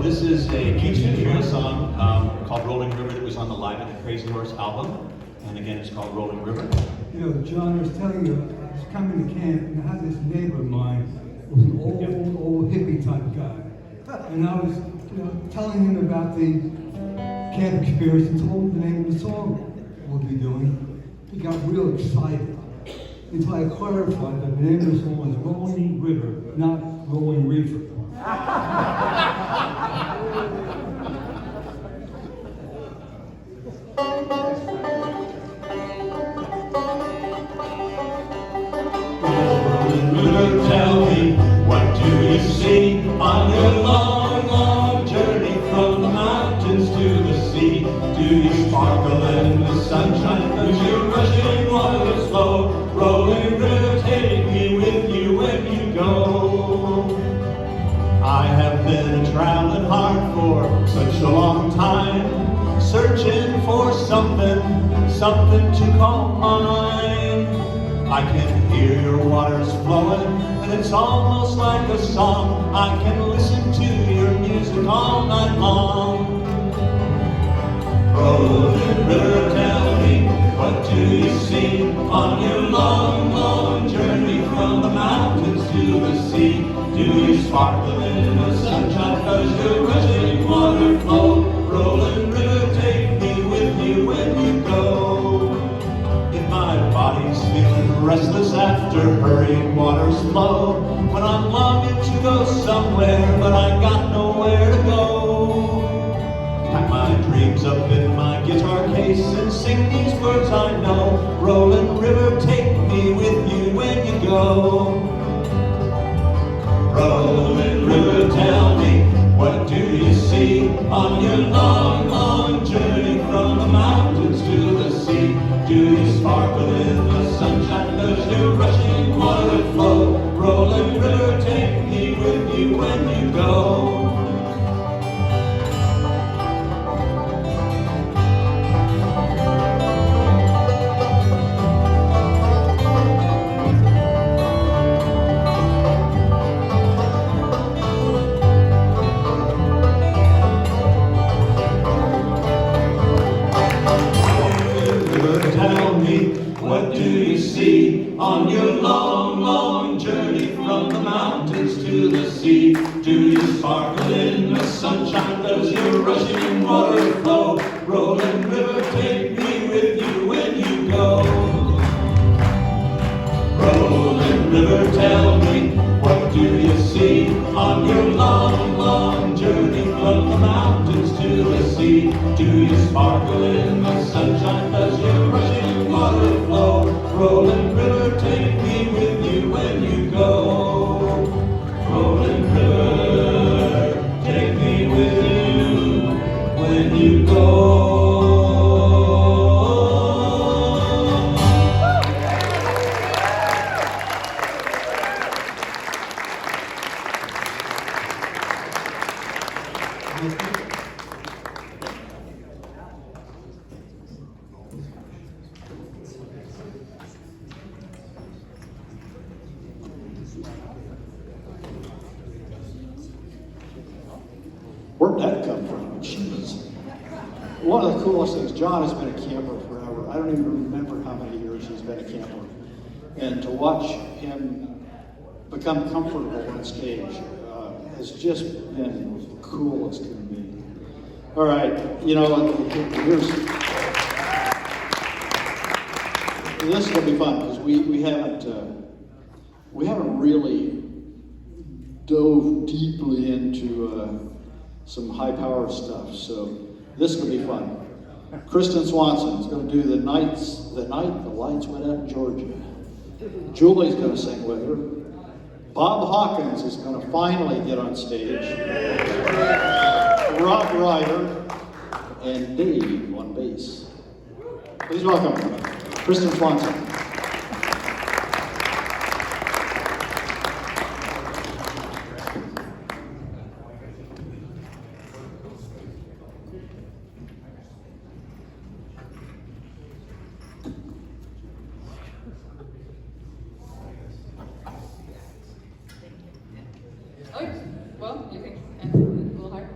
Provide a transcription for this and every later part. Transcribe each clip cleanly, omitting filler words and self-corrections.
this is a Keystone Trio song called Rolling River that was on the Live at the Crazy Horse album. And again, it's called Rolling River. You know, John, I was telling you, I was coming to camp and I had this neighbor of mine who was an old hippie type guy. And I was telling him about the camp experience and told him the name of the song we'll be doing. He got real excited until I clarified that the name of the song was Rolling River, not Rolling Reefer. River, tell me, what do you see on your long, long journey from the mountains to the sea? Do you sparkle in the sunshine? Does your rushing waters flow? Rolling river, take me with you when you go. I have been traveling hard for such a long time, searching for something to call mine. I can hear your waters flowing, and it's almost like a song. I can listen to your music all night long. Rolling river, tell me, what do you see on your long, long journey from the mountains to the sea? Do you sparkle in the sunshine, does your rushing water flow? Rolling river, take me with you when you go. If my body's feeling restless after hurried waters flow, when I'm longing to go somewhere, but I got nowhere to go, pack my dreams up in my guitar case and sing these words I know. Rolling river, take me with you when you go. Rolling river, tell me, what do you see on your long, long journey from the mountains to the sea? Do you sparkle in the sunshine? Does your rushing water flow? Rolling river, take me with you when you go. What do you see on your long, long journey from the mountains to the sea? Do you sparkle in the sunshine? Does your rushing water flow? Rolling river, take me with you when you go. Rolling river, tell me, what do you see on your long, long journey from the mountains to the sea? Do you sparkle in the sunshine? Does your rushing water flow? Rolling river, take me with you when you go. Rolling river, take me with you when you go. Where'd that come from? Jeez. One of the coolest things, John has been a camper forever. I don't even remember how many years he's been a camper. And to watch him become comfortable on stage has just been cool as can be. All right, here's, this is gonna be fun because we haven't really dove deeply into some high power stuff, so this could be fun. Kristen Swanson is going to do the night the lights went out in Georgia. Julie's going to sing with her. Bob Hawkins is going to finally get on stage. Rob Ryder and Dave on bass. Please welcome Kristen Swanson. Oh, well, you can, and a little higher.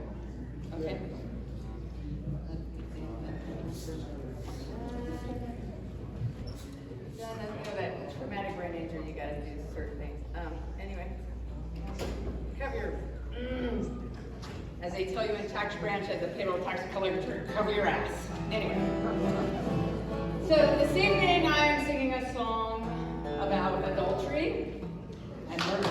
as they tell you in tax branch at the payroll tax collector, cover your ass. Anyway. So this evening I am singing a song about adultery and murder.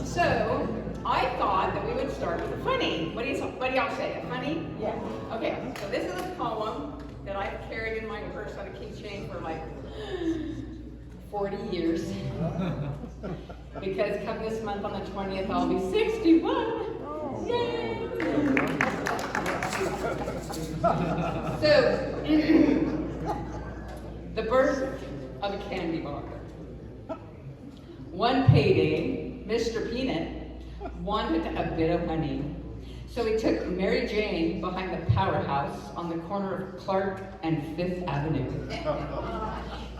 So I thought that we would start with a funny. What do y'all say? A funny? Yeah. Okay. So this is a poem that I've carried in my purse on a keychain for like 40 years. Because come this month on the 20th, I'll be 61. Yay! So, the birth of a candy bar. One payday, Mr. Peanut wanted a bit of honey. So he took Mary Jane behind the powerhouse on the corner of Clark and Fifth Avenue.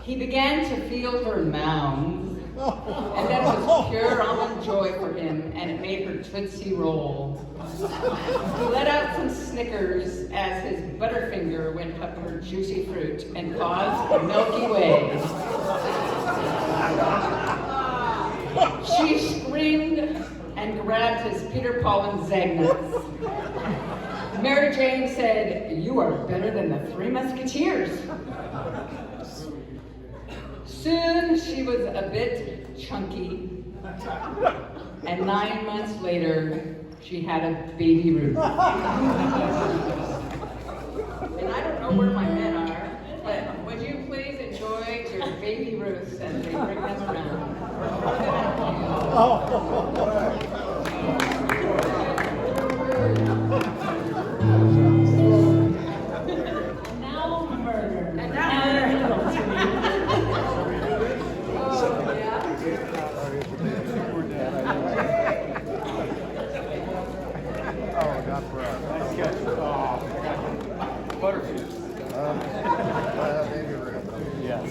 He began to feel her mounds, and that was pure almond joy for him, and it made her Tootsie Roll. He let out some snickers as his Butterfinger went up her juicy fruit and caused a Milky Way. She screamed and grabbed his Peter, Paul, and Zagnuts. Mary Jane said, "You are better than the Three Musketeers." Soon she was a bit chunky, and 9 months later, she had a baby Ruth. And I don't know where my men are, but would you please enjoy your baby Ruths as they bring them around? Now murder. And now Yes.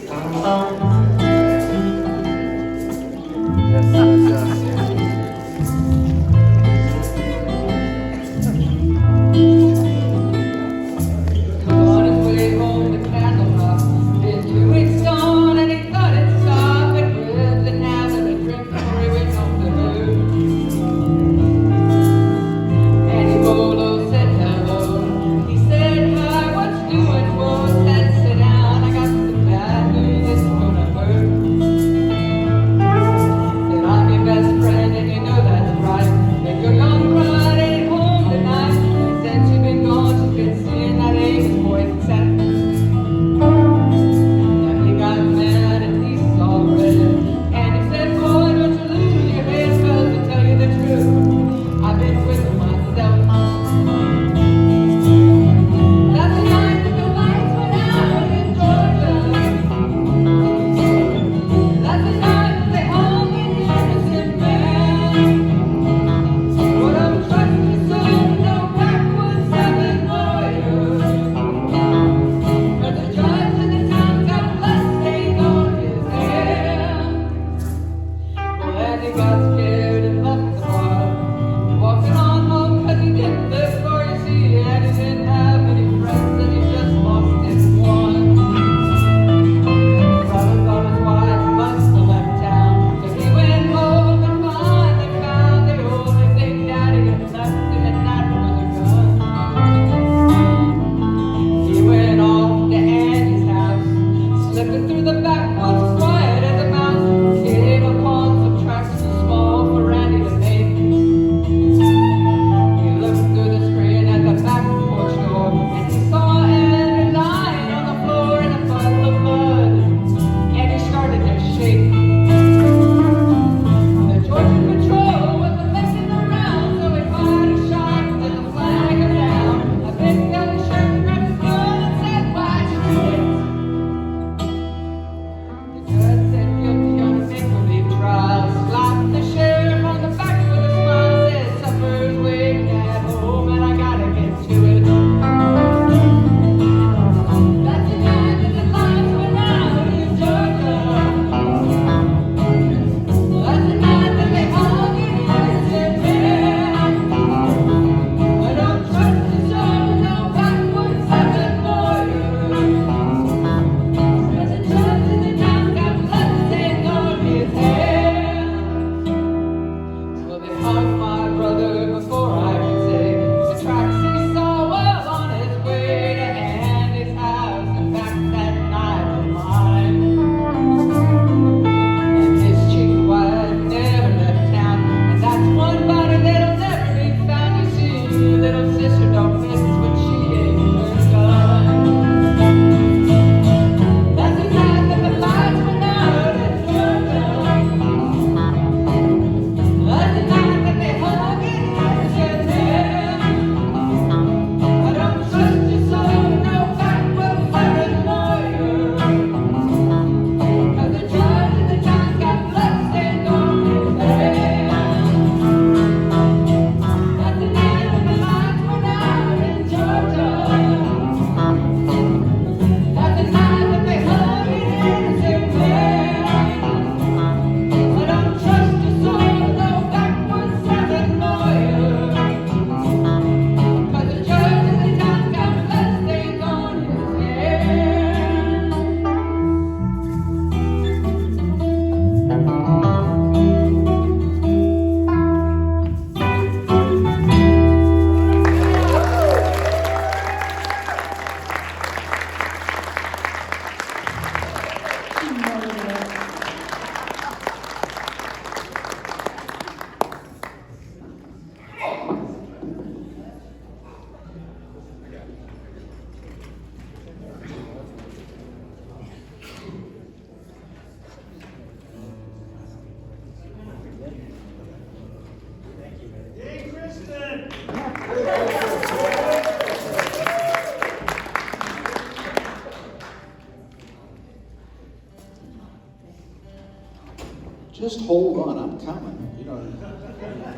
just hold on, I'm coming. You know,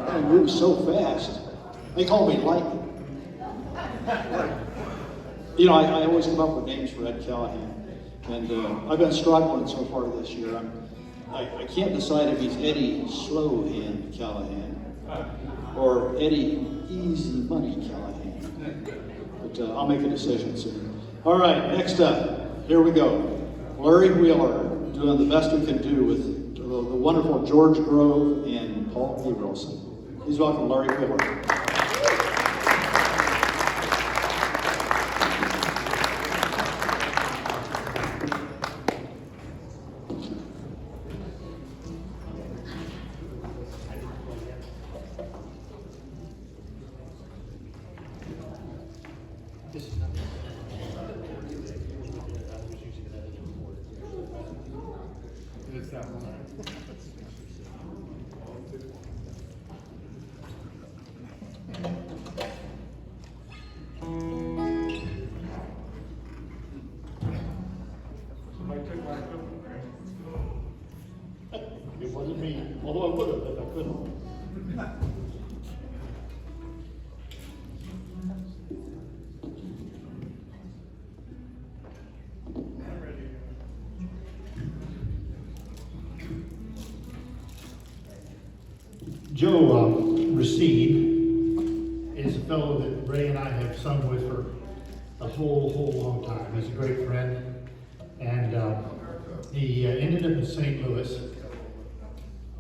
I move so fast. They call me lightning. You know, I always come up with names for Ed Callahan, and I've been struggling so far this year. I can't decide if he's Eddie Slow Hand Callahan or Eddie Easy Money Callahan. But I'll make a decision soon. All right, next up, here we go. Larry Wheeler, doing the best we can do with the wonderful George Grove and Paul Gabrielson. Please welcome Larry Wheeler. It wasn't me, although I would have if I couldn't. Joe Racine is a fellow that Ray and I have sung with for a whole long time. He's a great friend, and he ended up in St. Louis,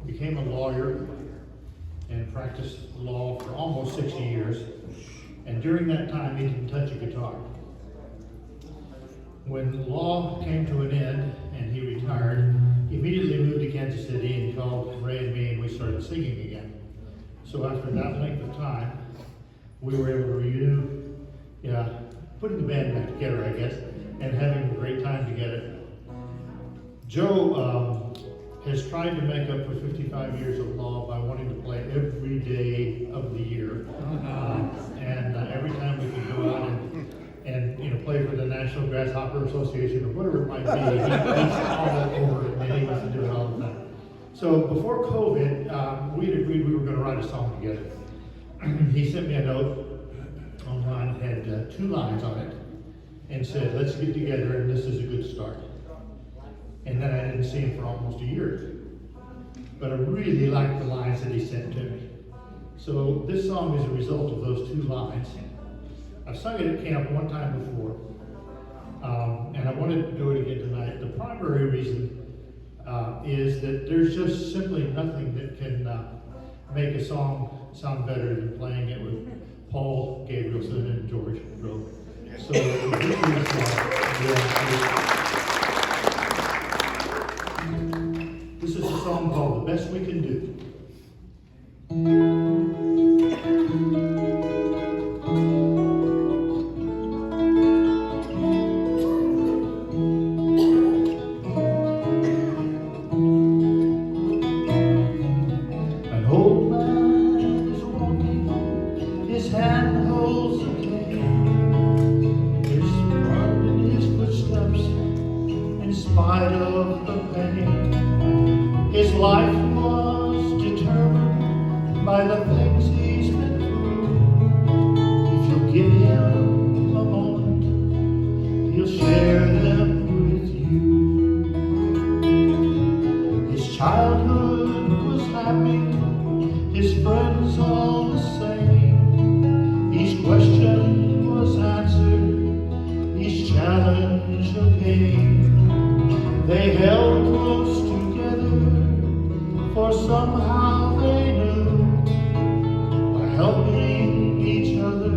became a lawyer, and practiced law for almost 60 years. And during that time, he didn't touch a guitar. When law came to an end and he retired, he immediately moved to Kansas City and called Ray and me, and we started singing again. So after that length of time, we were able to renew, putting the band back together, I guess, and having a great time together. Joe has tried to make up for 55 years of law by wanting to play every day of the year. And every time we could go out and play for the National Grasshopper Association or whatever it might be, he's all over it, and he wants to do it all the time. So before COVID, we had agreed we were going to write a song together. He sent me a note online, had 2 lines on it, and said, "Let's get together, and this is a good start." And then I didn't see him for almost a year. But I really liked the lines that he sent to me. So this song is a result of those 2 lines. I've sung it at camp one time before, and I wanted to do it again tonight. The primary reason is that there's just simply nothing that can make a song sound better than playing it with Paul Gabrielson and George Grove. So this is a song called "The Best We Can Do." An old man is walking, his hand holds a cane. There's blood in his footsteps in spite of the pain. His life was determined by the things he's been through. If you'll give him a moment, he'll share them with you. His childhood was happy, his friends all the same. Each question was answered, each challenge a game. They held close together, for somehow they knew, by helping each other,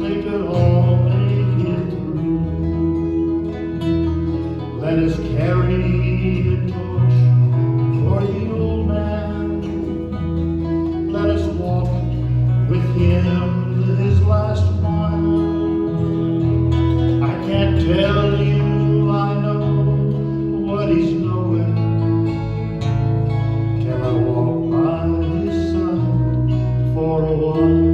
they could all make it through. Let us carry the torch for the old man. Let us walk with him to his last mile. I can't tell you I know what he's knowing, till I walk by his side for a while.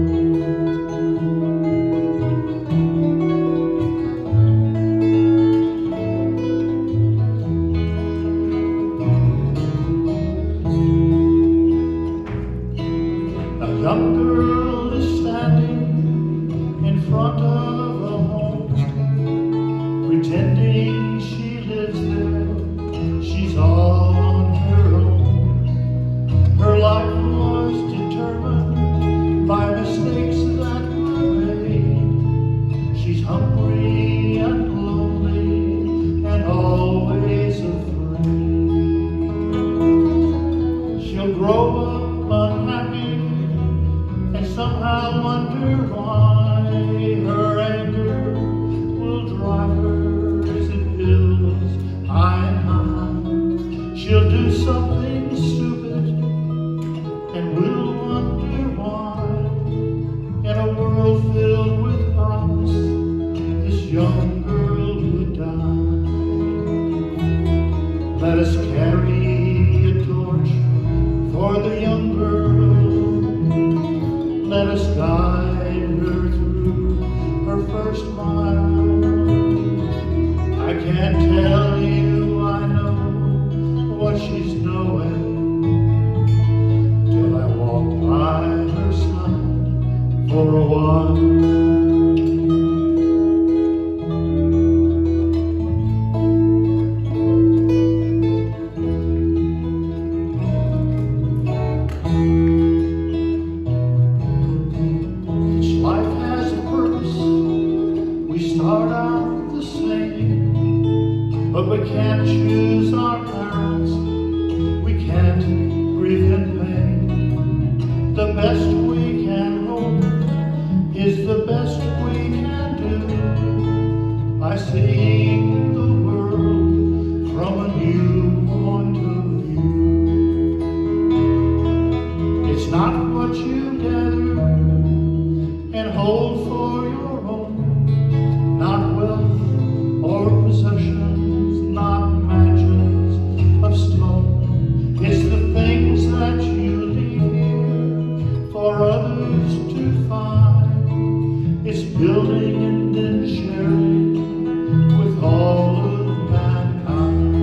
young girl is standing in front of a home, pretending she lives there. She's all on her own. Her life was determined by mistakes that were made. She's hungry and lonely and always afraid. She'll grow up unhappy and somehow wonder why her anger will drive her as it builds high and high. She'll do something stupid and we'll wonder why. In a world filled with promise, this young girl would die. Let us carry a torch for the young girl. Let us guide her through her first mile. I can't tell you I know what she's knowing till I walk by her side for a while. Each life has a purpose. We start out the same, but we can't choose our parents. We can't breathe in pain. The best we can hope is the best we can do by seeing the world from a new point of view. It's not what you gather and hold for your own, not wealth or possessions, not mansions of stone. It's the things that you leave here for others to find. It's building and then sharing with all of mankind.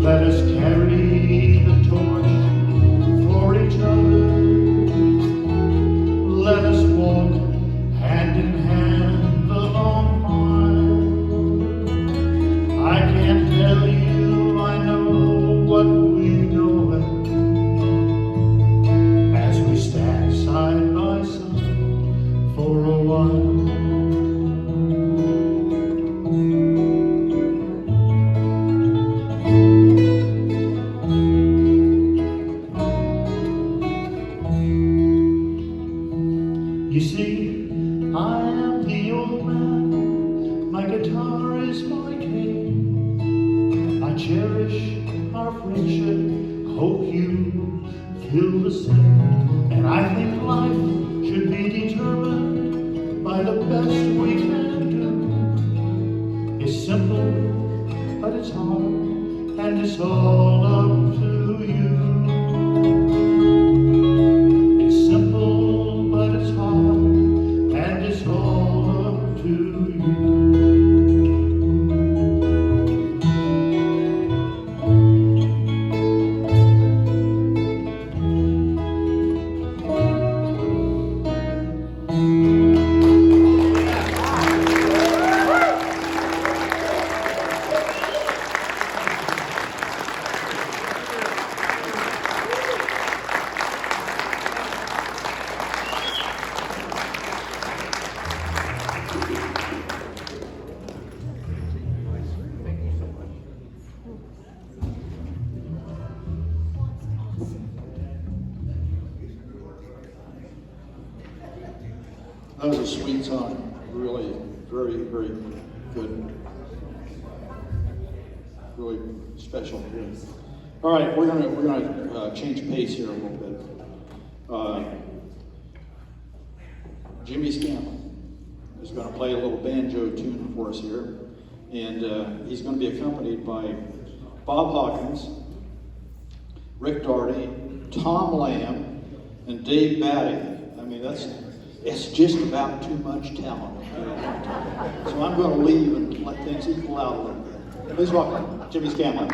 Let us carry the torch for each other. Let us walk hand in hand the long mile. I can't tell you I know what we know as we stand side by side for a while. You see, I am the old man, my guitar is my cane. I cherish our friendship, hope you feel the same. And I think life should be determined by the best we can do. It's simple, but it's hard, and it's all up to you. It's simple, but it's hard, and it's all up to you. That was a sweet song, really, very, very good, really special. All right, we're gonna change pace here a little bit. Jimmy Scanlon is going to play a little banjo tune for us here, and he's going to be accompanied by Bob Hawkins, Rick Doherty, Tom Lamb, and Dave Batty. I mean, it's just about too much talent. So I'm going to leave and let things equal out a little bit. Please welcome Jimmy Scanlon.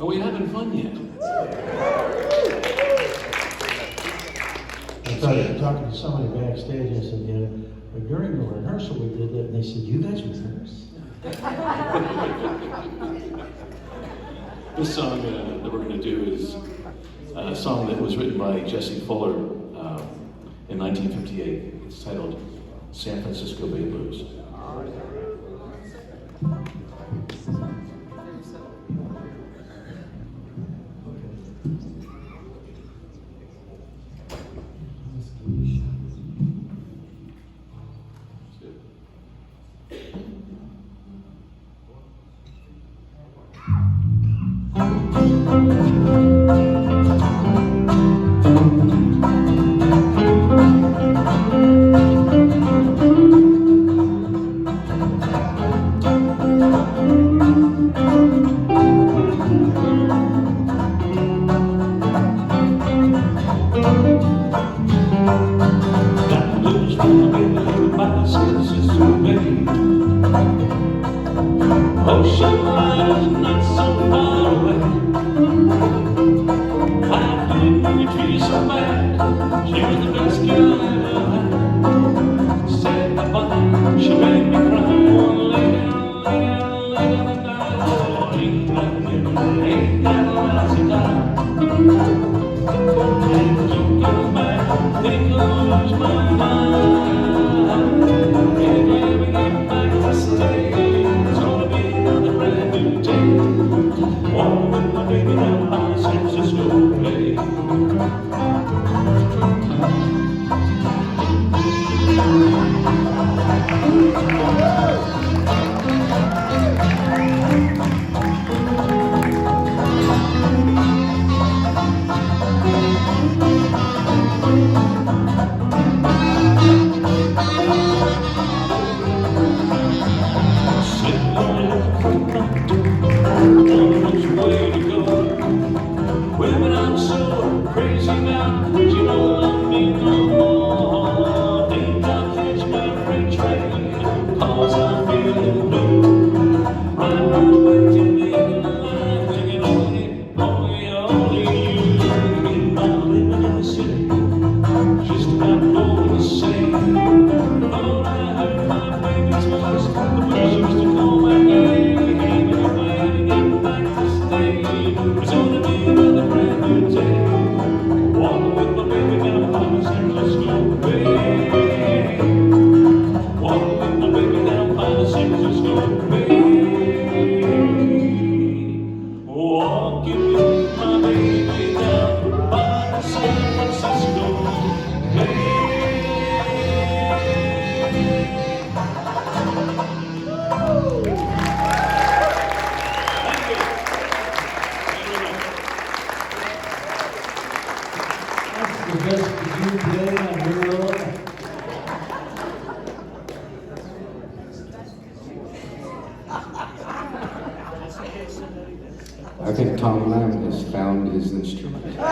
Are we having fun yet? I started talking to somebody backstage, I said, yeah, but during the rehearsal we did that, and they said, you guys rehearse? This song that we're going to do is a song that was written by Jesse Fuller in 1958. It's titled San Francisco Bay Blues. Ocean lies not so far away. I didn't treat her so bad. She was the best girl I ever had. Said goodbye, she made me cry. One lay down and died. Oh, ain't that a lousy time? And you come back, think I'll lose my mind. Can't ever get back to stay. Walk with my baby down by San Francisco Bay. Sitting on which way to go. Women, I'm so crazy now, you don't love me no more. Think I'll catch my freight train, cause I'm feeling blue. Right now, waiting, making a line, thinking only you. Getting by living in the city, just about going the same. Thought I heard my baby's voice, the blues used to call my name. It's gonna be another brand new day. Walking with my baby down by San Francisco Bay. Walking with my baby down by the San Francisco Bay. Walking with my baby down by the San Francisco Bay. The best that you play on your own. I think Tom Lamb has found his instrument. Nobody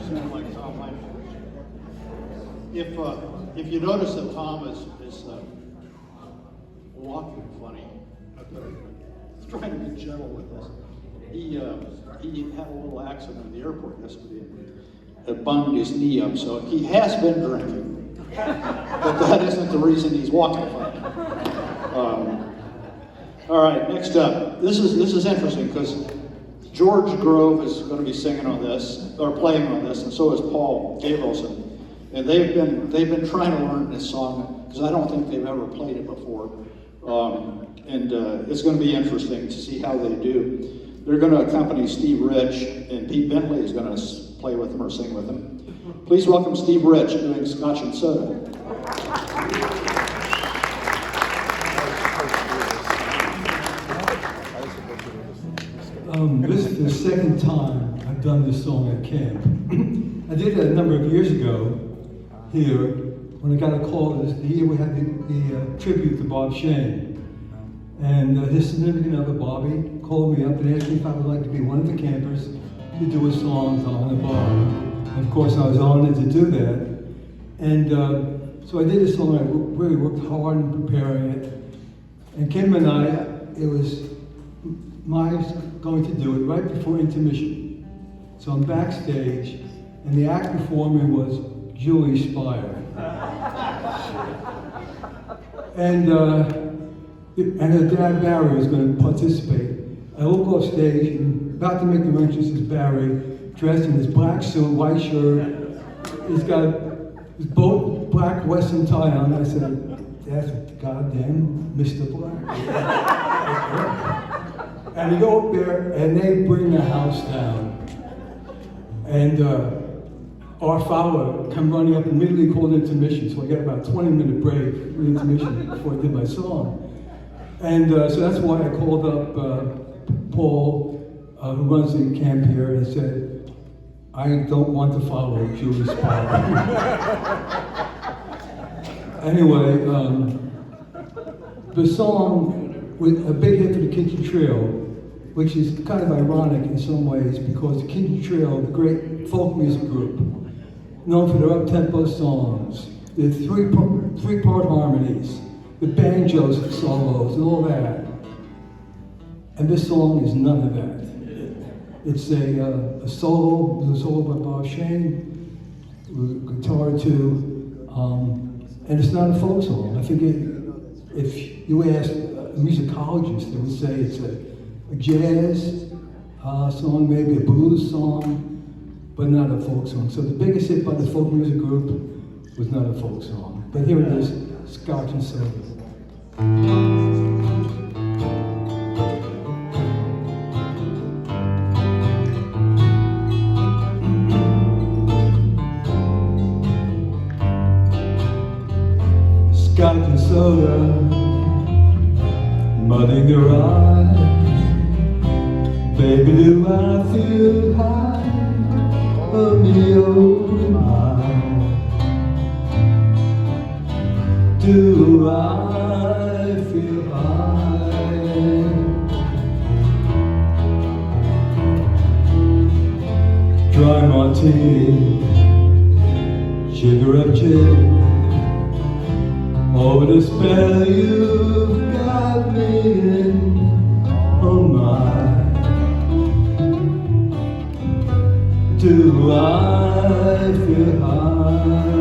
sound like Tom Lamb. If you notice that Tom is walking funny, he's trying to be gentle with us. He had a little accident in the airport yesterday. It bunged his knee up, so he has been drinking. But that isn't the reason he's walking funny. All right, next up. This is interesting because George Grove is going to be singing on this, or playing on this, and so is Paul Gabrielson. And they've been trying to learn this song because I don't think they've ever played it before. It's going to be interesting to see how they do. They're going to accompany Steve Rich, and Pete Bentley is going to play with them or sing with them. Please welcome Steve Rich doing Scotch and Soda. This is the second time I've done this song at camp. I did it a number of years ago here when I got a call. This the year we had the tribute to Bob Shane. And his significant other, Bobby, called me up and asked me if I would like to be one of the campers to do a song on the bar. And of course, I was honored to do that. And so I did this song. I really worked hard in preparing it. And Kim and I, it was my going to do it right before intermission. So I'm backstage, and the act before me was Julie Spire. And her dad Barry was going to participate. I look off stage, and about to make the entrance is Barry, dressed in his black suit, white shirt. He's got his black Western tie on. I said, "That's goddamn Mr. Black." And we go up there, and they bring the house down. And our fowler come running up and immediately called intermission. So I got about a 20-minute break for intermission before I did my song. And so that's why I called up Paul, who runs the camp here, and said, "I don't want to follow Julie Spire." Anyway, the song was a big hit for the Kinky Trio, which is kind of ironic in some ways because the Kinky Trio, the great folk music group, known for their up-tempo songs, the three-part harmonies, the banjos and solos and all that. And this song is none of that. It's a solo, there's a solo by Bob Shane, with guitar too, and it's not a folk song. I think if you ask a musicologist, they would say it's a jazz song, maybe a blues song, but not a folk song. So the biggest hit by the folk music group was not a folk song. But here it is, Scotch and Soda. Scotch and soda, mud in your eyes. Baby, do I feel high? Oh me, oh my. Do I feel high? Dry martini, sugar up gin. Oh, the spell you got me in, oh my. Do I feel high?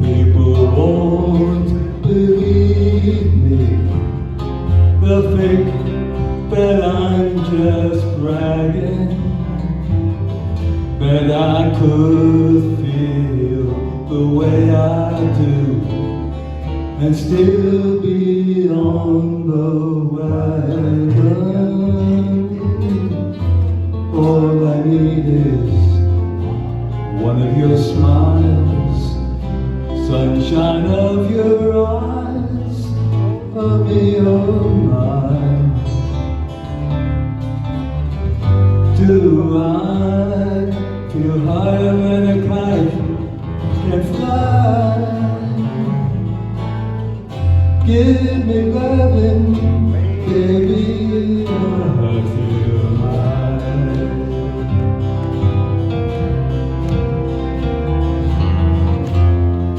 People won't believe me. They'll think that I'm just bragging. But I could feel the way I do and still be on the wagon. All I need is one of your smiles, sunshine of your eyes, of me, oh my. Do I feel higher than a kite can fly? Give me loving, baby, I feel high.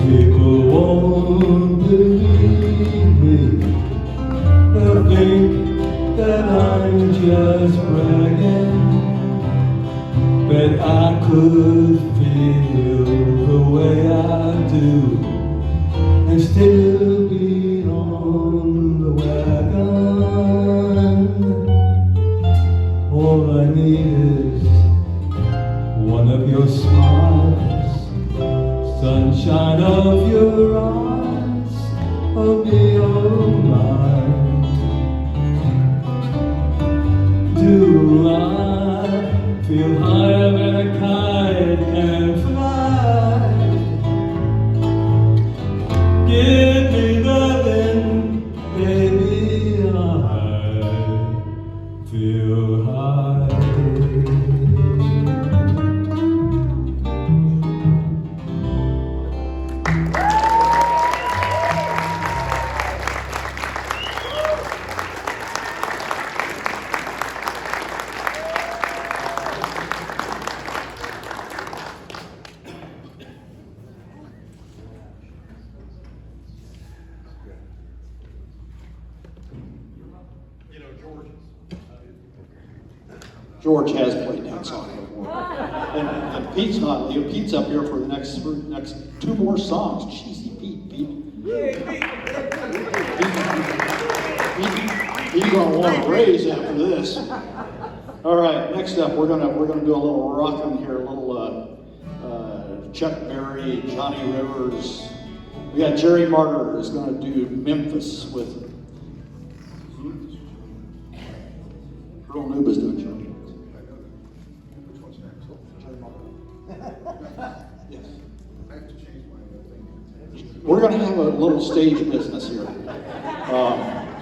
People won't believe me. They'll think that I'm just bragging. But I could feel the way I do and still be on the wagon. All I need is one of your smiles, sunshine of your eyes, of me, oh my. Do I feel higher than a kite can fly? Give me loving, baby, I feel high. George has played that song before. And Pete's not, Pete's up here for the next two more songs. Cheesy Pete. He's gonna want a raise after this. All right, next up, we're gonna do a little rockin' here, a little Chuck Berry, Johnny Rivers. We got Jerry Martyr is gonna do Memphis with. Earl Nuba's doing Johnny. Which one's next? Jerry Martyr. Yes. I have to change my thing. We're going to have a little stage business here.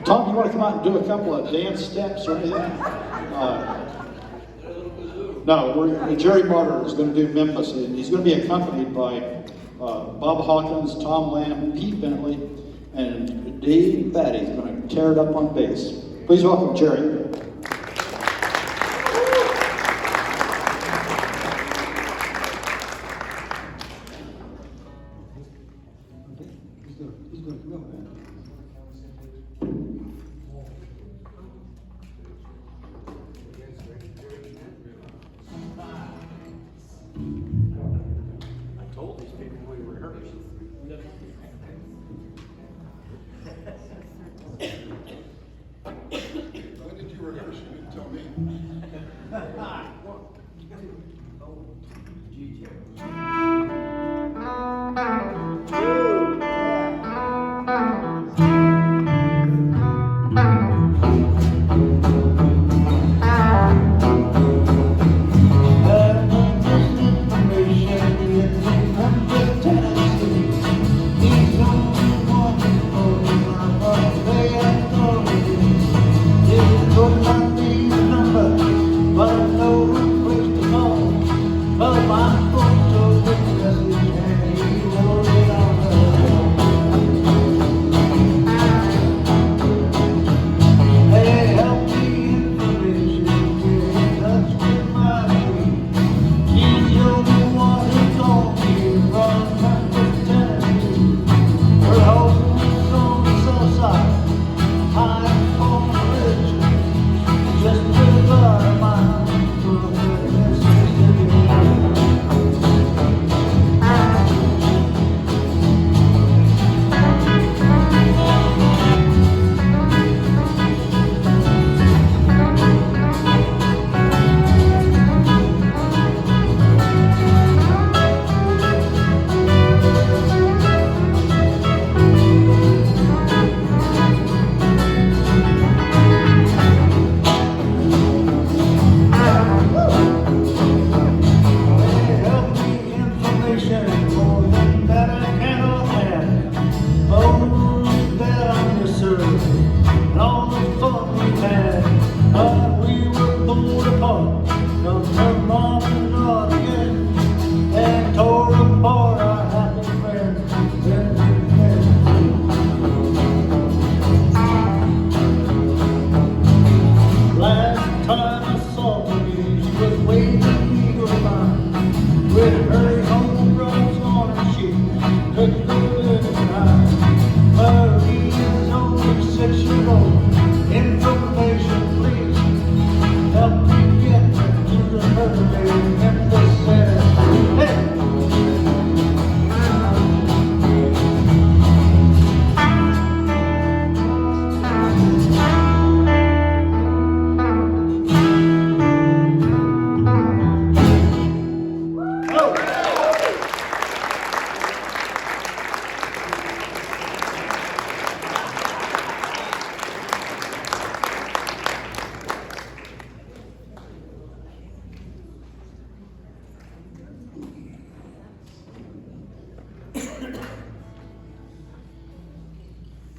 Tom, you want to come out and do a couple of dance steps or anything? No, Jerry Martyr is going to do Memphis, and he's going to be accompanied by Bob Hawkins, Tom Lamb, Pete Bentley, and Dave Batty is going to tear it up on bass. Please welcome Jerry. He's going to go, man. I told these people we rehearsed. When did you rehearse? You didn't tell me.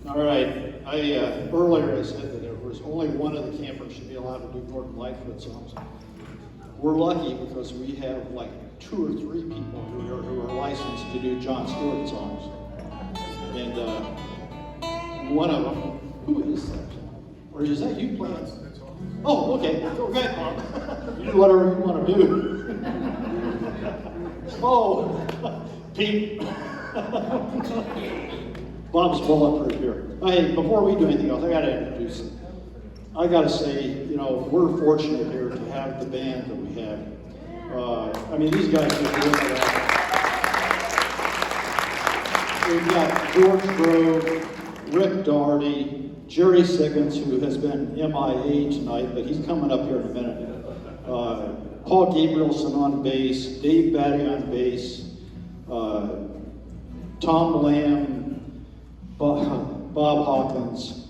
All right, earlier I said that there was only one of the campers should be allowed to do Gordon Lightfoot songs. We're lucky because we have like 2 or 3 people who are licensed to do John Stewart songs. And one of them, who is that? Or is that you playing? Oh, okay, go ahead, Bob. You do whatever you want to do. Oh, Pete. Bob's bulletproof here. Hey, before we do anything else, I got to introduce I gotta say, you know, we're fortunate here to have the band that we have. I mean, these guys are doing it all. We've got George Grove, Rick Doherty, Jerry Siggins, who has been MIA tonight, but he's coming up here in a minute. Paul Gabrielson on bass, Dave Batty on bass, Tom Lamb, Bob Hawkins,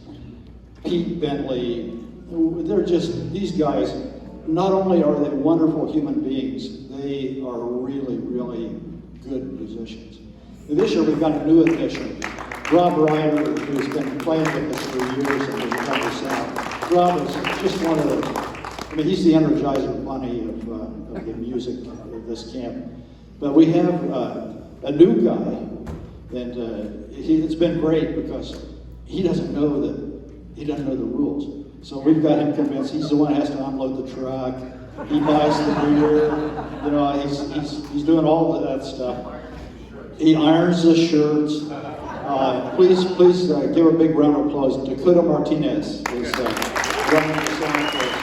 Pete Bentley. They're just, these guys, not only are they wonderful human beings, they are really, really good musicians. And this year we've got a new addition, Rob Ryder, who's been playing with us for years and has done this out. Rob is just one of the, I mean, he's the Energizer Bunny of the music of this camp. But we have a new guy, and it's been great because he doesn't know the rules. So we've got him convinced. He's the one who has to unload the truck. He buys the beer. You know, he's doing all of that stuff. He irons the shirts. Please give a big round of applause. Dakota Martinez is running the sound for us.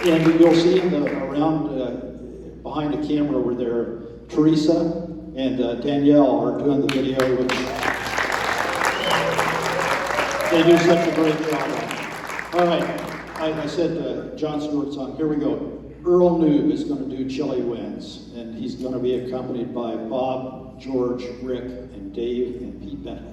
And you'll see around behind the camera where there, Teresa and Danielle are doing the video, which they do such a great job. All right, I said John Stewart's on. Here we go. Earl Noob is going to do Chilly Winds, and he's going to be accompanied by Bob, George, Rick, and Dave, and Pete Bentley.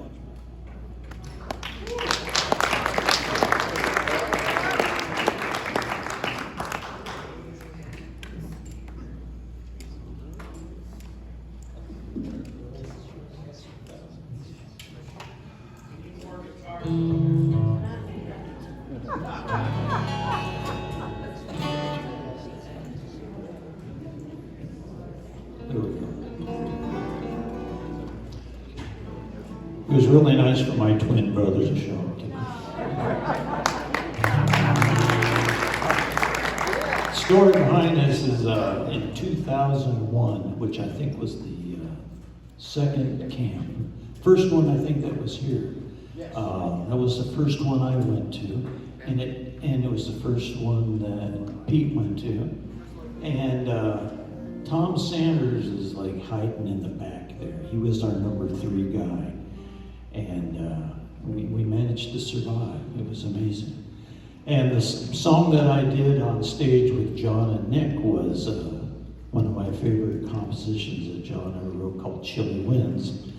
It was really nice for my twin brothers to show up tonight. The story behind this is in 2001, which I think was the second camp. First one I think that was here. That was the first one I went to, and it was the first one that Pete went to. And Tom Sanders is like hiding in the back there. He was our number 3 guy. And we managed to survive. It was amazing. And the song that I did on stage with John and Nick was one of my favorite compositions that John ever wrote called Chilly Winds.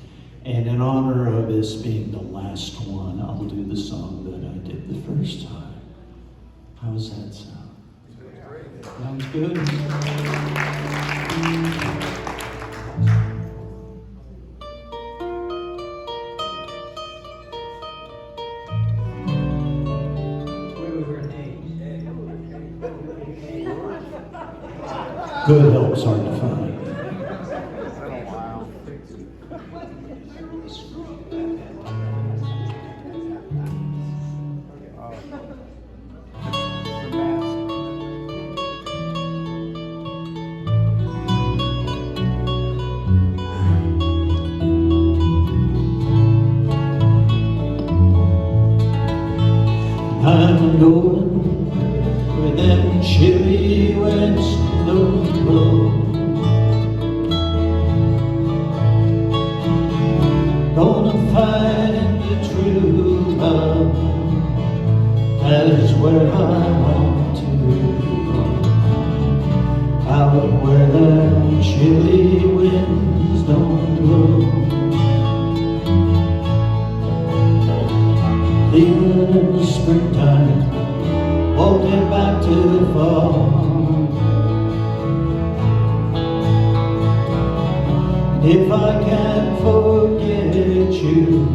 And in honor of this being the last one, I'll do the song that I did the first time. How's that sound? Sounds good? Good help's hard to find. I'm going where them chilly winds don't blow. Gonna find the true love. That is where I want to go. Out where the chilly winds don't blow. Leaving in the springtime, walking back to the fall. If I can't forget you,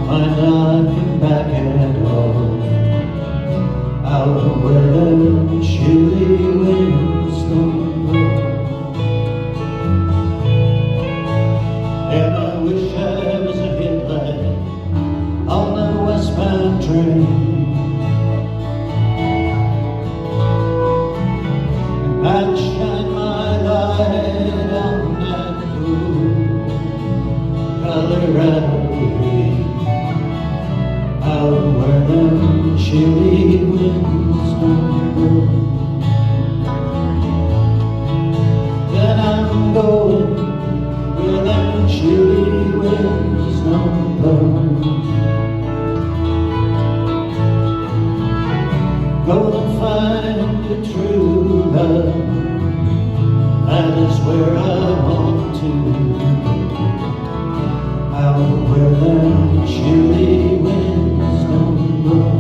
might not come back at all. Out where the chilly winds don't blow. And I wish I was a headlight on the westbound train. And I'd shine my light on that blue color Gonna find a true love, that is where I want to. Out where the chilly winds don't blow.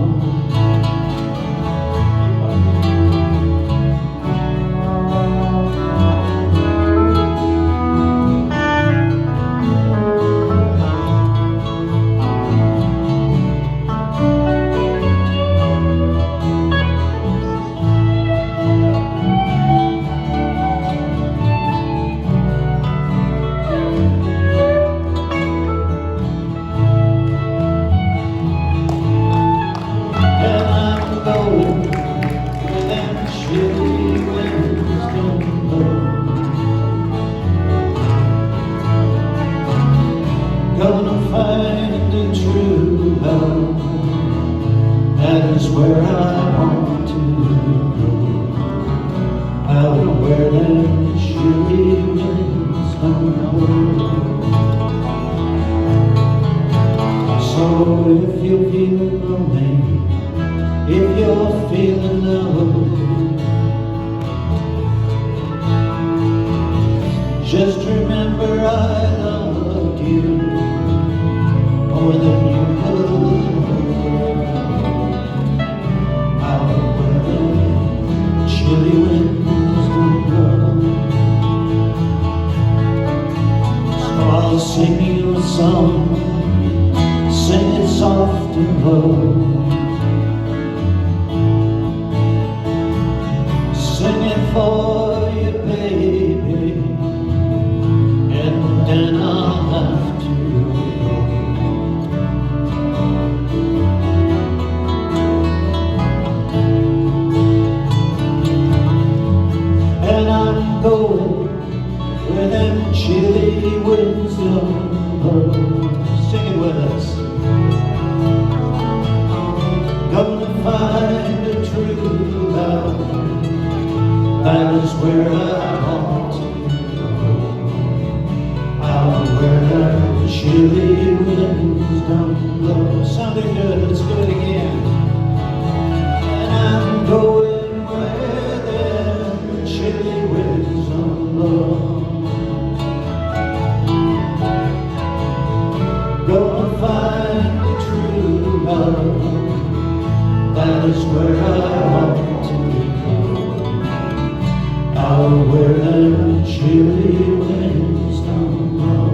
Gonna find a true love, that is where I want to go. Out where the chilly winds don't blow. So if you're feeling lonely, if you're feeling low, just remember I loved you more than you could. Out where the chilly winds don't blow. So I'll sing you a song, sing it soft and low. Sing it for you, baby, and then I'll have to go. And I'm going where them chilly winds don't blow. Sing it with us. Gonna find a true love, that is where I want to go. Out where the chilly winds don't blow. Sounding good, let's do it again. And I'm going where the chilly winds don't blow. Gonna find a true love, that is where I want to go. Out where the chilly winds don't blow.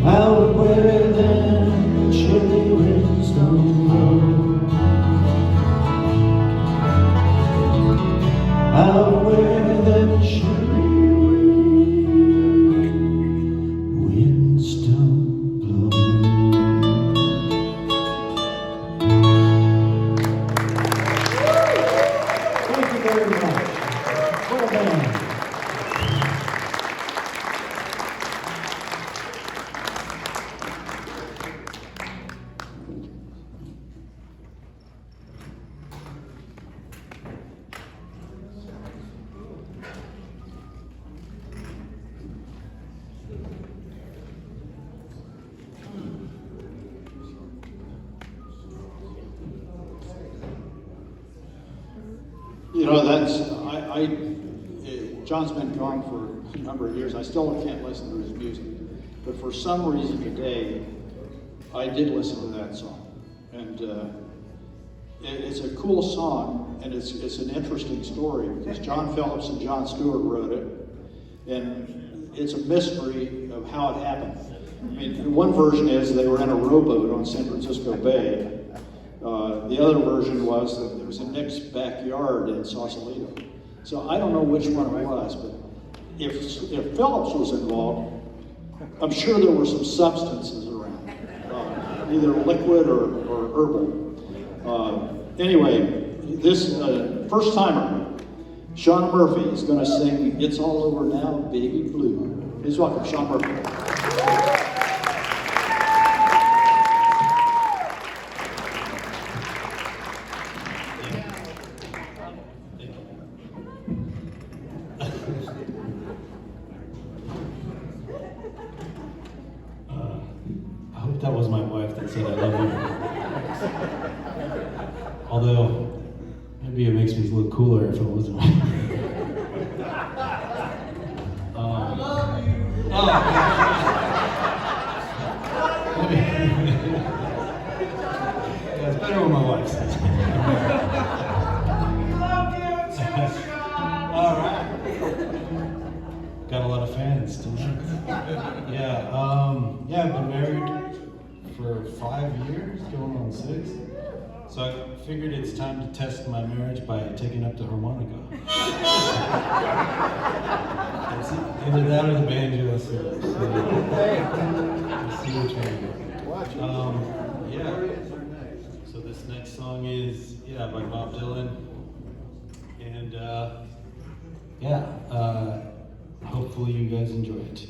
Out where the chilly winds don't blow. Out where the chilly winds don't blow. Thank you very much. Well done. You know, John's been gone for a number of years. I still can't listen to his music. But for some reason today, I did listen to that song. And it's a cool song, and it's an interesting story because John Phillips and John Stewart wrote it. And it's a mystery of how it happened. I mean, one version is they were in a rowboat on San Francisco Bay. The other version was that it was in Nick's backyard in Sausalito. So I don't know which one it was, but if Phillips was involved, I'm sure there were some substances around, either liquid or herbal. Anyway, this first timer, Sean Murphy, is going to sing "It's All Over Now, Baby Blue." Please welcome Sean Murphy. I hope that was my wife that said I love you. Although, maybe it makes me look cooler if it wasn't. I love you. Oh. Yeah, it's better when my wife says it. All right. Got a lot of fans tonight. Yeah, I've been married for 5 years, going on 6. So I figured it's time to test my marriage by taking up the harmonica. Either that or the banjo. So we'll see which one. Yeah. So this next song is by Bob Dylan, and hopefully you guys enjoy it.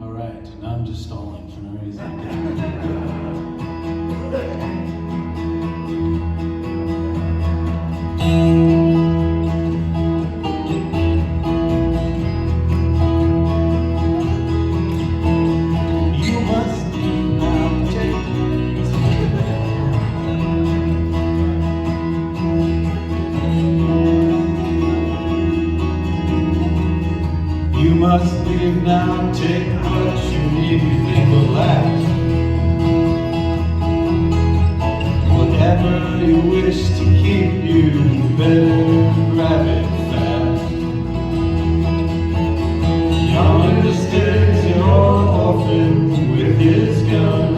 All right, now I'm just stalling for no reason. You must leave now, take what you need, you think will last. Whatever you wish to keep, you better grab it fast. Yonder stares your orphan with his gun,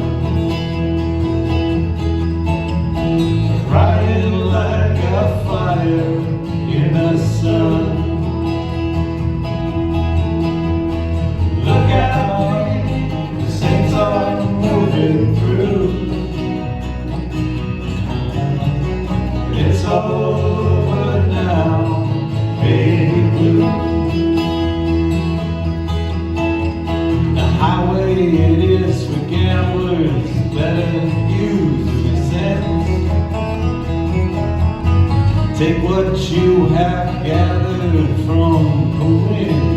riding like a fire in the sun. Look out, the saints are moving through. It's over now, baby blue. The highway it is for gamblers, better use your sense. Take what you have gathered from coincidence.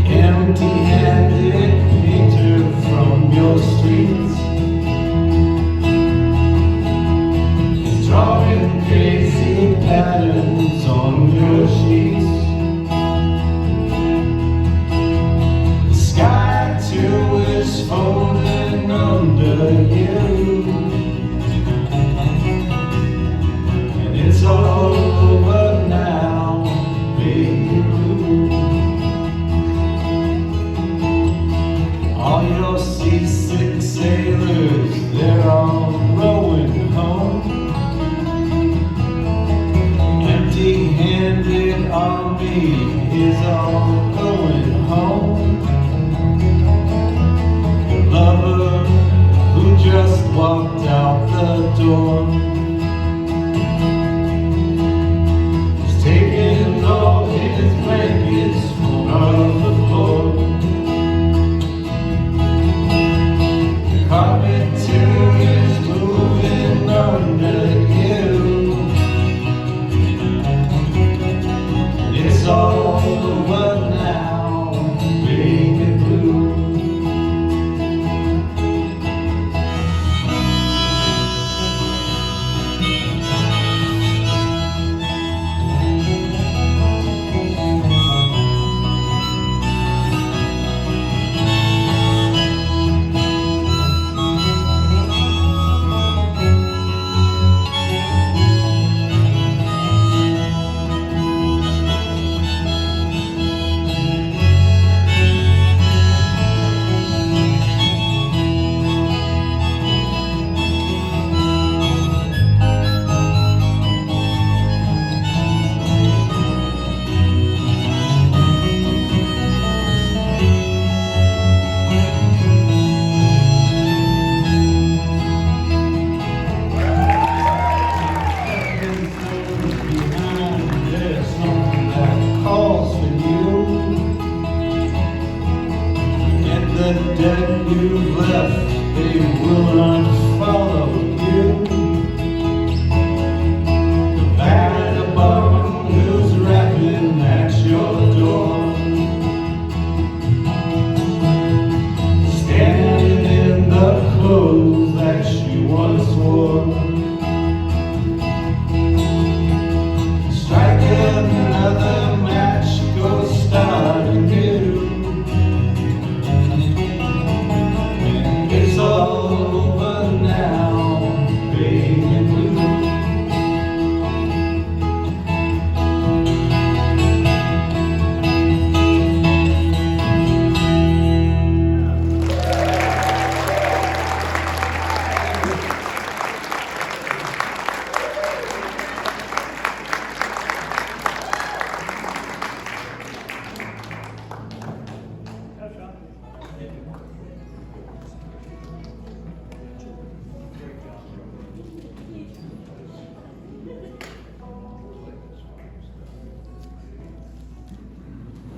Empty-handed painter from your streets, drawing crazy patterns on your sheets. The sky too is folding under you, and it's all over now, baby blue. All your seasick sailors, they're all rowing home. Empty-handed army is all going home. Your lover who just walked out the door is taking all his blankets from the floor. Carpet too is moving under you, and it's all over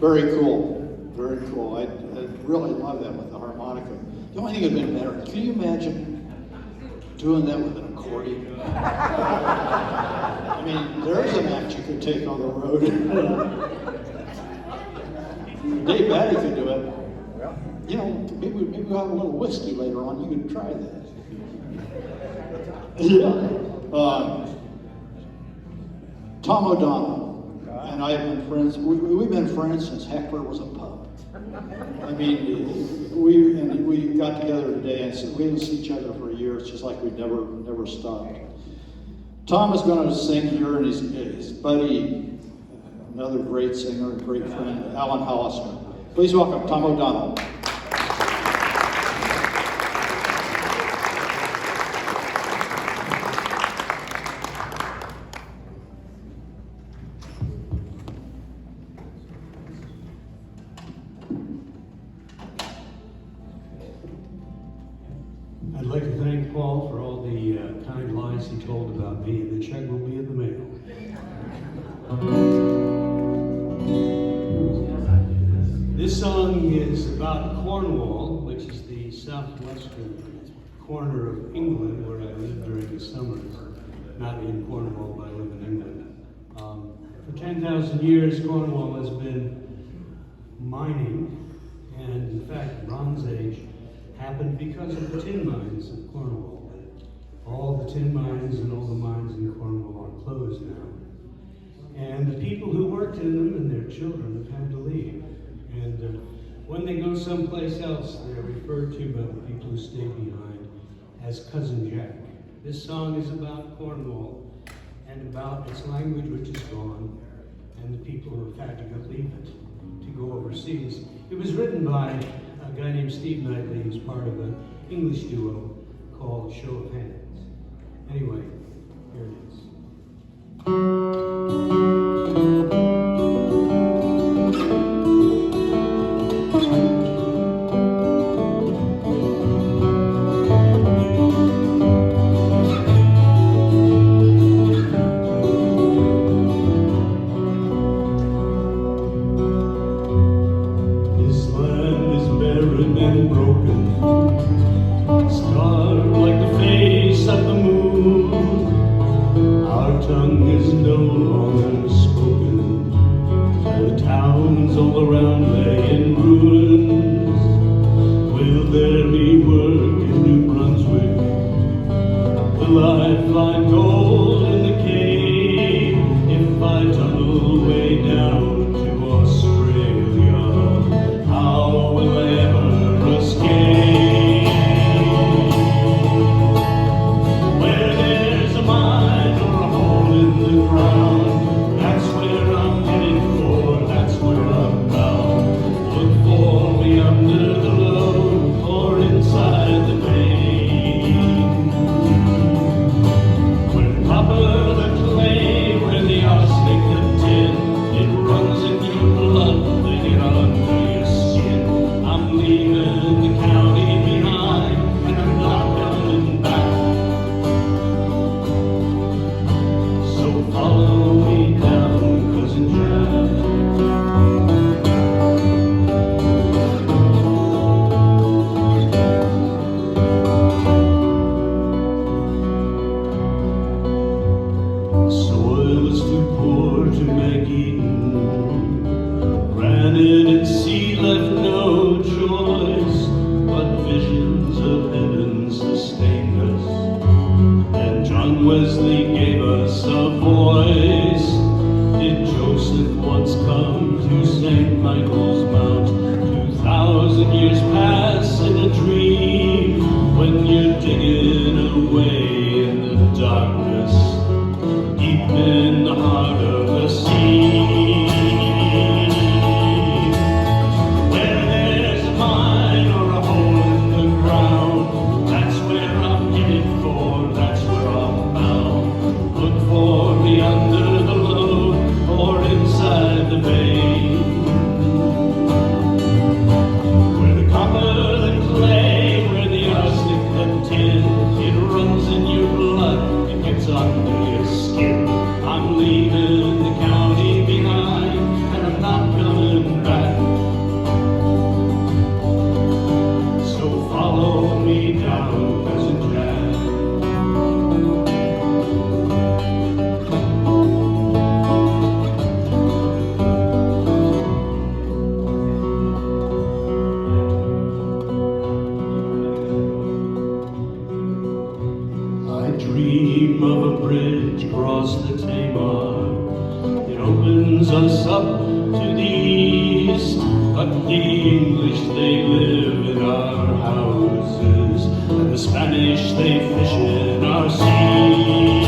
Very cool, very cool. I really love that with the harmonica. The only thing that would have been better, can you imagine doing that with an accordion? I mean, there's an act you could take on the road. Dave Batty could do it. You know, maybe we'll have a little whiskey later on. You could try that. Yeah. Tom O'Donnell and I have been friends. We've been friends since Heckler was a pup. I mean, we got together today and we didn't see each other for years, just like we never stopped. Tom is going to sing here, and his buddy, another great singer and great friend, Alan Hollisman. Please welcome Tom O'Donnell. I'd like to thank Paul for all the kind lies he told about me, and the check will be in the mail. This song is about Cornwall, which is the southwestern corner of England where I live during the summers. Not in Cornwall, but I live in England. For 10,000 years, Cornwall has been mining, and in fact, Bronze Age happened because of the tin mines of Cornwall. All the tin mines and all the mines in Cornwall are closed now. And the people who worked in them and their children have had to leave. And when they go someplace else, they're referred to by the people who stay behind as Cousin Jack. This song is about Cornwall and about its language, which is gone, and the people who have had to leave it to go overseas. It was written by a guy named Steve Knightley, who's part of an English duo called Show of Hands. Anyway, here it is. I'm leaving the county behind, and I'm not coming back. the Tamar. It opens us up to the east, but the English, they live in our houses, and the Spanish, they fish in our seas.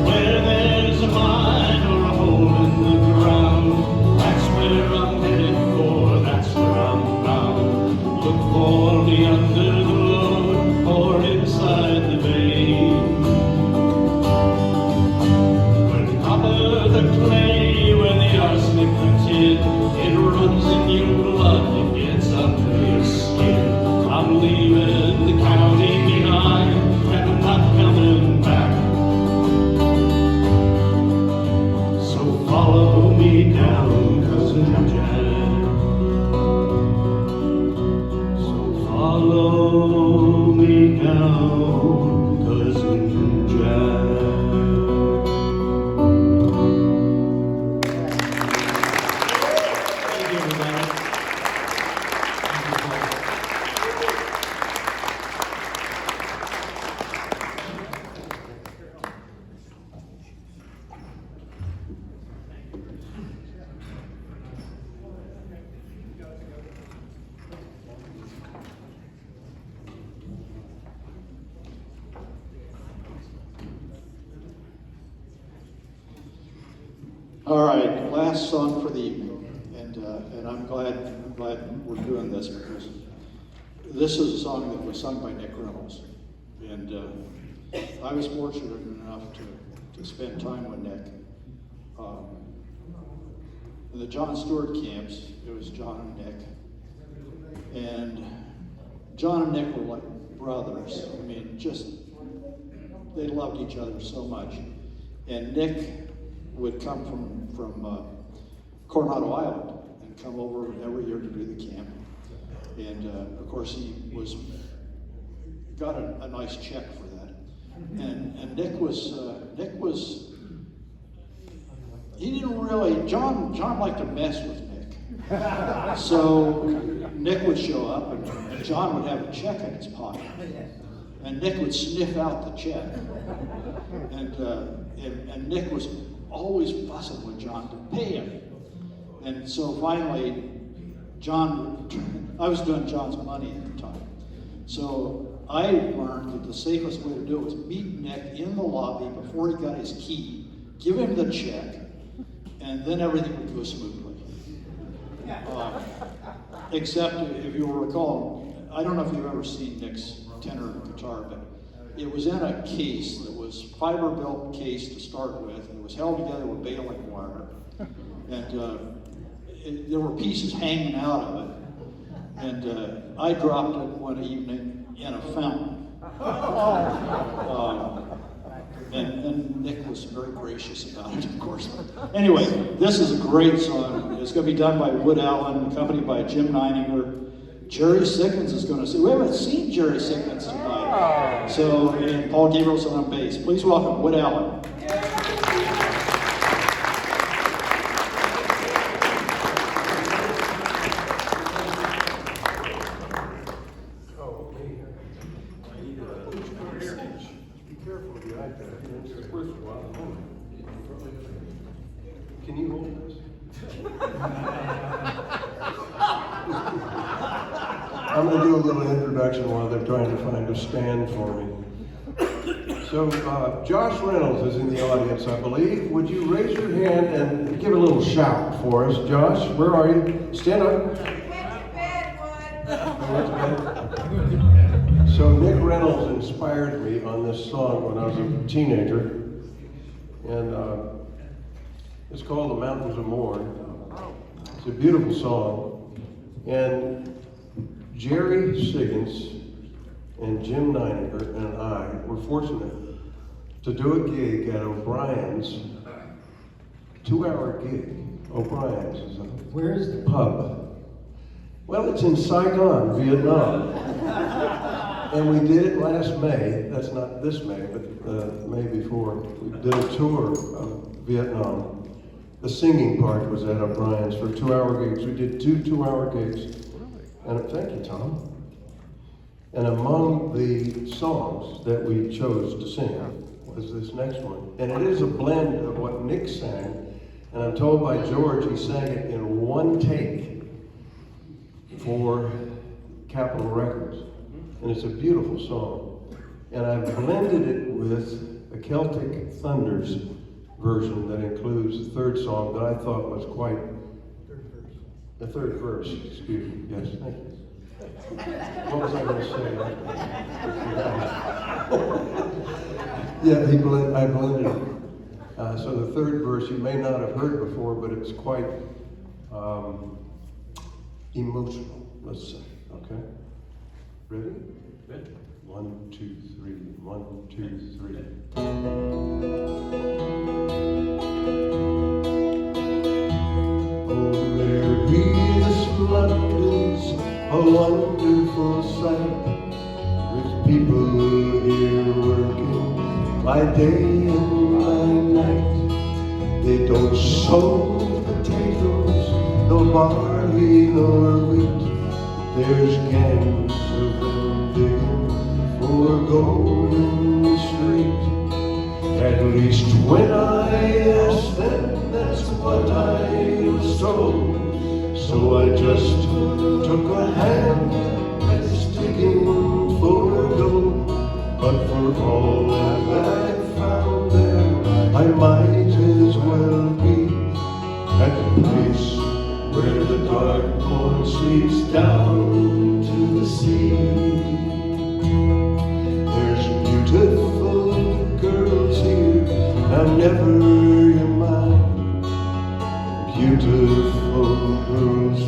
Where there's a mine or a hole in the ground, that's where I'm headed for, that's where I'm bound. Look for me under the load or inside the vein. Where the copper, the clay, where the arsenic, the tin, it runs in your blood, it gets under your skin. I'm leaving the county behind, and I'm not coming back. So follow me down, cousin Jack. So follow me down, cousin Jack. Thank you, everybody. All right, last song for the evening, and I'm glad we're doing this because this is a song that was sung by Nick Reynolds, and I was fortunate enough to spend time with Nick. In the John Stewart camps, it was John and Nick, and John and Nick were like brothers. I mean, just they loved each other so much, and Nick would come from Coronado Island and come over every year to do the camp. And of course he got a nice check for that. And Nick was he didn't really, John liked to mess with Nick. So Nick would show up and John would have a check in his pocket. And Nick would sniff out the check. And Nick was always fussing with John to pay him. And so finally, I was doing John's money at the time. So I learned that the safest way to do it was meet Nick in the lobby before he got his key, give him the check, and then everything would go smoothly. Except if you will recall, I don't know if you've ever seen Nick's tenor guitar, but it was in a case that was fiber-built case to start with, and it was held together with baling wire. And there were pieces hanging out of it. And I dropped it one evening in a fountain. And Nick was very gracious about it, of course. Anyway, this is a great song. It's going to be done by Wood Allen, accompanied by Jim Neininger. Jerry Sickens is going to sing. We haven't seen Jerry Sickens tonight. So, and Paul Gabriel's on bass. Please welcome Wood Allen. Can you hold this? I'm going to do a little introduction while they're trying to find a stand for me. So, Josh Reynolds is in the audience, I believe. Would you raise your hand and give a little shout for us? Josh, where are you? Stand up. So Nick Reynolds inspired me on this song when I was a teenager. And it's called The Mountains of Morn. It's a beautiful song. And Jerry Siggins and Jim Neininger and I were fortunate to do a gig at O'Brien's, 2-hour gig. O'Brien's is a Where's the pub. Well, it's in Saigon, Vietnam. And we did it last May. That's not this May, but May before. We did a tour of Vietnam. The singing part was at O'Brien's for 2-hour gigs. We did 2-hour gigs. And thank you, Tom. And among the songs that we chose to sing was this next one. And it is a blend of what Nick sang, and I'm told by George he sang it in one take for Capitol Records. And it's a beautiful song. And I've blended it with a Celtic Thunders version that includes the third song that I thought was quite... The third verse, excuse me. Yes, thank you. What was I going to say? Yeah, I blended it. So the third verse you may not have heard before, but it's quite emotional, let's say. Okay? Ready? Ready. 1, 2, 3. 1, 2, 3. Oh, Mary, this London's a wonderful sight, with people here working by day and by night. They don't sow potatoes, no barley nor wheat. There's gangs of them digging for gold in the street. At least when I asked them, that's what I was told. So I just took a hand at digging for gold. But for all that I found there, I might as well be at the place where the dark morn sleeps down to the sea. There's beautiful girls here, now never you mind. Beautiful girls,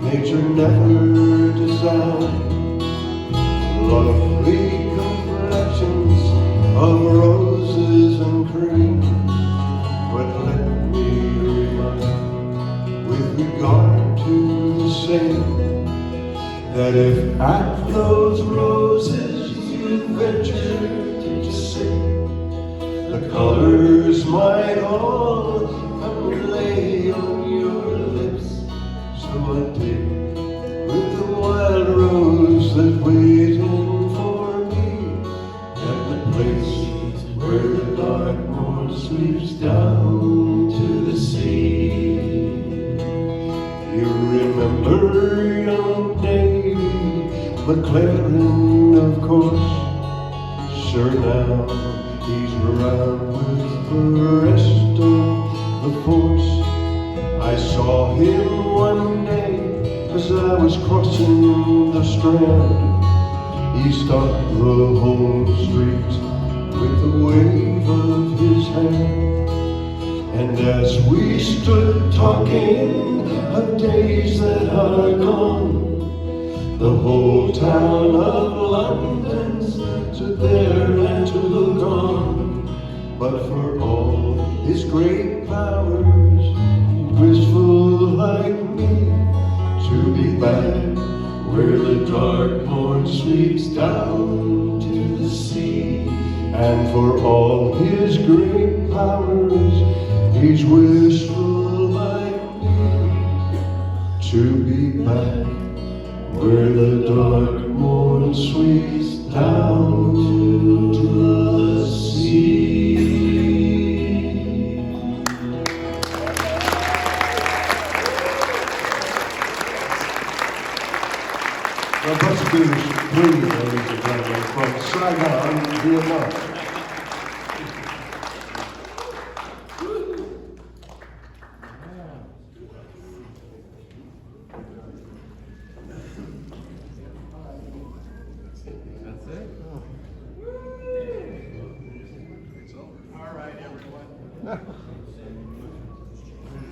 nature never designed. Lovely complexions of roses and cream. But let me remind, with regard to the same, that if at those roses you ventured to sing, the colors might all come and lay on your lips. So I take with the wild rose that's waiting for me at the place where the dark morn sleeps down to the sea. You remember young Davy McLaren, of course. Sure, now he's around with the rest of the force. I saw him one day as I was crossing the Strand. He stopped the whole street with a wave of his hand. And as we stood talking of days that are gone, the whole town of London stood there and to look on. But for all his great powers, wistful like me, to be back where the dark morn sweeps down to the sea. And for all his great powers, he's wistful like me, to be back where the dark morn sweeps down to the sea. Well, prosecutors, please, ladies and gentlemen, from Saigon, Vietnam.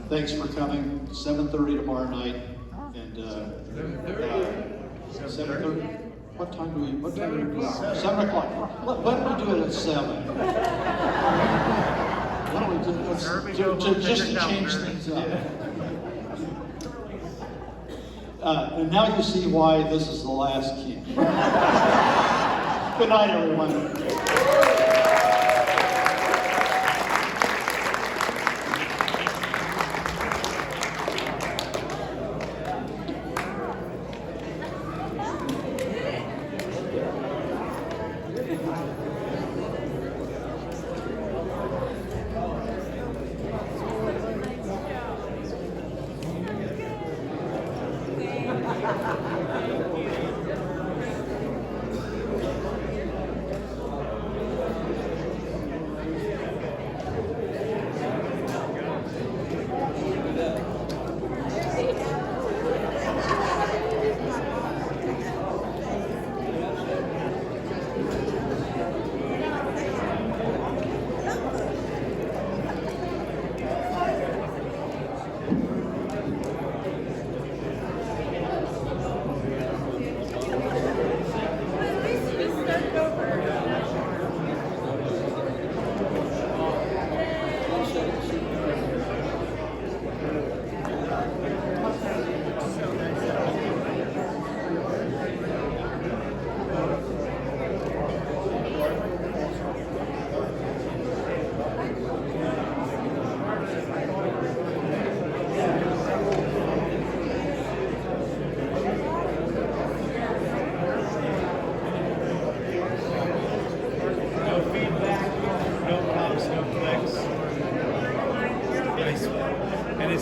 Thanks for coming. 7:30 tomorrow night, and 7:30. What time do we? What time do we? 7 o'clock. Why don't we do it at 7? Why don't we do? Just to change things up. And now you see why this is the last camp. Good night, everyone.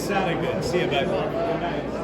sounding good. See you, bud.